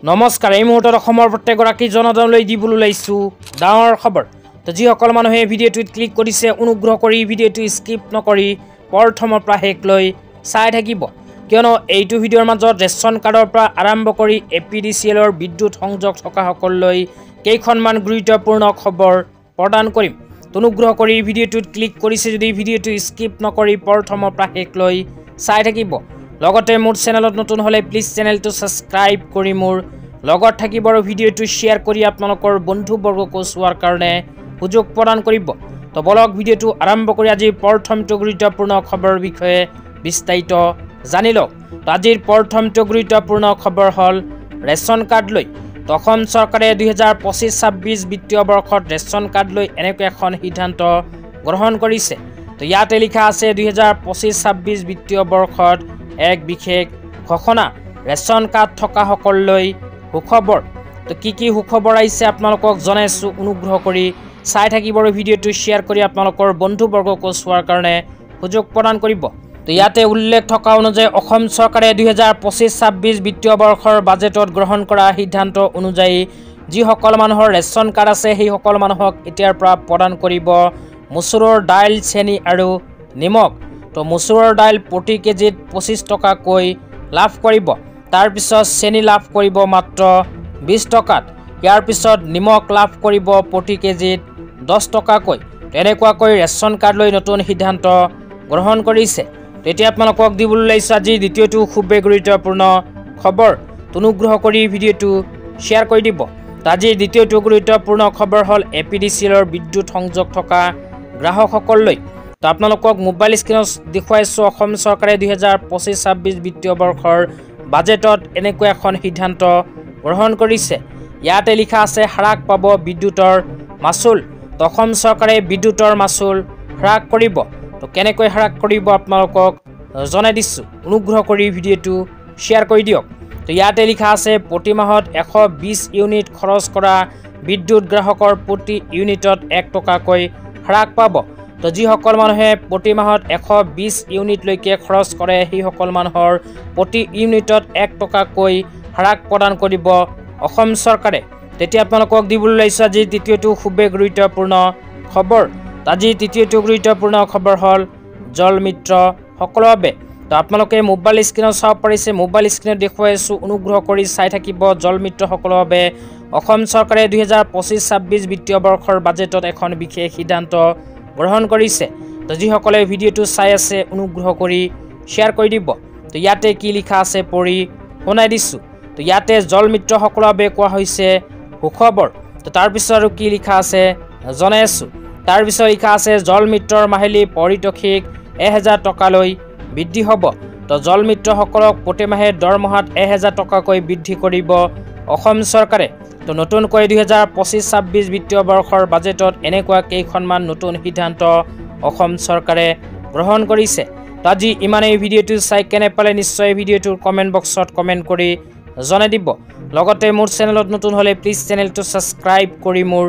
নমস্কাৰ এই মুহূৰ্তত অসমৰ প্ৰত্যেকগৰাকী জনতালৈ দিবলৈ ওলাইছো ডাঙৰ খবৰ তো যিসকল মানুহে ভিডিঅ'টোত ক্লিক কৰিছে অনুগ্ৰহ কৰি ভিডিঅ'টো স্কিপ নকৰি প্ৰথমৰ পৰা শেষলৈ চাই থাকিব কিয়নো এইটো ভিডিঅ'ৰ মাজত ৰেচন কাৰ্ডৰ পৰা আৰম্ভ কৰি এপিডিচিএলৰ বিদ্যুৎ সংযোগ থকা সকললৈ কেইখনমান গুৰুত্বপূৰ্ণ খবৰ প্ৰদান কৰিম অনুগ্ৰহ কৰি ভিডিঅ'টোত ক্লিক কৰিছে যদি ভিডিঅ'টো স্কিপ নকৰি প্ৰথমৰ পৰা শেষলৈ চাই থাকিব লগতে মোৰ চেনেলত নতুন হলে প্লিজ চেনেলটো সাবস্ক্ৰাইব কৰি মোৰ লগত থাকিব আৰু ভিডিঅ'টো শেয়াৰ কৰি আপোনালোকৰ বন্ধুবৰ্গক চোৱাৰ কাৰণে সুযোগ প্ৰদান কৰিব তো বলক ভিডিঅ'টো আৰম্ভ কৰি আজিৰ প্ৰথমটো গুৰুত্বপূৰ্ণ খবৰৰ বিষয়ে বিস্তাৰিত জানি লওক আজিৰ প্ৰথমটো গুৰুত্বপূৰ্ণ খবৰ হল ৰেচন কাৰ্ড লৈ অসম চৰকাৰে 2025-26 বিত্তীয় বৰ্ষত ৰেচন কাৰ্ড লৈ এনেকৈ এখন সিদ্ধান্ত গ্ৰহণ কৰিছে তো ইয়াতে লিখা আছে 2025-26 বিত্তীয় বৰ্ষত এক বিশেষ ঘোষণা ৰেচন কাৰ্ড থকা সকললৈ সুখবৰ তো কি সুখবৰ আহিছে আপোনালোকক জনাইছো অনুগ্ৰহ কৰি চাই থাকিব আৰু ভিডিঅ'টো শেয়াৰ কৰি আপোনালোকৰ বন্ধুবৰ্গক চোৱাৰ কাৰণে সুযোগ প্ৰদান কৰিব তো ইয়াতে উল্লেখ থকা অনুযায়ী অসম চৰকাৰে 2025-26 বিত্তীয় বৰ্ষৰ বাজেটত গ্ৰহণ কৰা সিদ্ধান্ত অনুযায়ী যিসকল মানুহৰ ৰেচন কাৰ্ড আছে সেই সকল মানুহক এতিয়াৰ পৰা প্ৰদান কৰিব মচুৰৰ দাইল চেনি আৰু নিমখ তো মচুৰৰ দাইল প্ৰতি কেজিত 25 টকাকৈ লাভ কৰিব তাৰ পিছত চেনি লাভ কৰিব মাত্ৰ 20 টকাত ইয়াৰ পিছত নিমখ লাভ কৰিব প্ৰতি কেজিত 10 টকাকৈ এনেকুৱাকৈ ৰেচন কাৰ্ড লৈ নতুন সিদ্ধান্ত গ্ৰহণ কৰিছে তেতিয়া আপোনালোকক দিবলৈ ওলাইছো আজি দ্বিতীয়টো খুবেই গুৰুত্বপূৰ্ণ খবৰ অনুগ্ৰহ কৰি ভিডিঅ'টো শেয়াৰ কৰি দিব আজি দ্বিতীয়টো গুৰুত্বপূৰ্ণ খবৰ হল এপিডিচিএলৰ বিদ্যুৎ সংযোগ থকা গ্ৰাহকসকললৈ তো আপোনালোকক মোবাইল স্ক্ৰীনত দেখুৱাইছো অসম চৰকাৰে 2025-26 বিত্তীয় বৰ্ষৰ বাজেটত এনেকৈ এখন সিদ্ধান্ত গ্ৰহণ কৰিছে ইয়াতে লিখা আছে হ্ৰাস পাব বিদ্যুতৰ মাচুল তো অসম চৰকাৰে বিদ্যুতৰ মাচুল হ্ৰাস কৰিব তো কেনেকৈ হ্ৰাস কৰিব আপোনালোকক জনাই দিছো অনুগ্ৰহ কৰি ভিডিঅ'টো শেয়াৰ কৰি দিয়ক তো ইয়াতে লিখা আছে প্ৰতি মাহত 120 ইউনিট খৰচ কৰা বিদ্যুৎ গ্ৰাহকৰ প্ৰতি ইউনিটত 1 টকাকৈ হ্ৰাস পাব তো যিসকল মানুহে প্ৰতি মাহত 120 ইউনিট লৈকে খৰচ কৰে সেই সকল মানুহৰ প্ৰতি ইউনিটত 1 টকাকৈ হ্ৰাস প্ৰদান কৰিব অসম চৰকাৰে তেতিয়া আপোনালোকক দিবলৈ ওলাইছো আজি তৃতীয়টো খুবেই গুৰুত্বপূৰ্ণ খবৰ আজি তৃতীয়টো গুৰুত্বপূৰ্ণ খবৰ হল জল মিত্ৰ সকলৰ বাবে তো আপোনালোকে মোবাইল স্ক্ৰীনত চাব পাৰিছে মোবাইল স্ক্ৰীনত দেখুৱাইছো অনুগ্ৰহ কৰি চাই থাকিব জল মিত্ৰ সকলৰ বাবে অসম চৰকাৰে 2025-26 বিত্তীয় বৰ্ষৰ বাজেটত এখন বিশেষ সিদ্ধান্ত গ্ৰহণ কৰিছে তো যিসকলে ভিডিঅ'টো চাই আছে অনুগ্ৰহ কৰি শেয়াৰ কৰি দিব তো ইয়াতে কি লিখা আছে পঢ়ি শুনাই দিছো তো ইয়াতে জল মিত্ৰ সকলৰ বাবে কোৱা হৈছে সুখবৰ তো তাৰ পিছত আৰু কি লিখা আছে জনাই আছো তাৰ পিছত লিখা আছে জল মিত্ৰৰ মাহিলী পাৰিতোষিক 1000 টকালৈ বৃদ্ধি হ'ব তো জল মিত্ৰ সকলক প্ৰতি মাহে দৰমহাত 1000 টকাকৈ বৃদ্ধি কৰিব অসম চৰকাৰে তো নতুনকৈ 2025-26 বিত্তীয় বৰ্ষৰ বাজেটত এনেকুৱা কেইখনমান নতুন সিদ্ধান্ত অসম চৰকাৰে গ্ৰহণ কৰিছে তো আজি ইমানেই ভিডিঅ'টো চাই কেনে পালে নিশ্চয় ভিডিঅ'টোৰ কমেণ্ট বক্সত কমেণ্ট কৰি জনাই দিব লগতে মোৰ চেনেলত নতুন হলে প্লিজ চেনেলটো সাবস্ক্ৰাইব কৰি মোৰ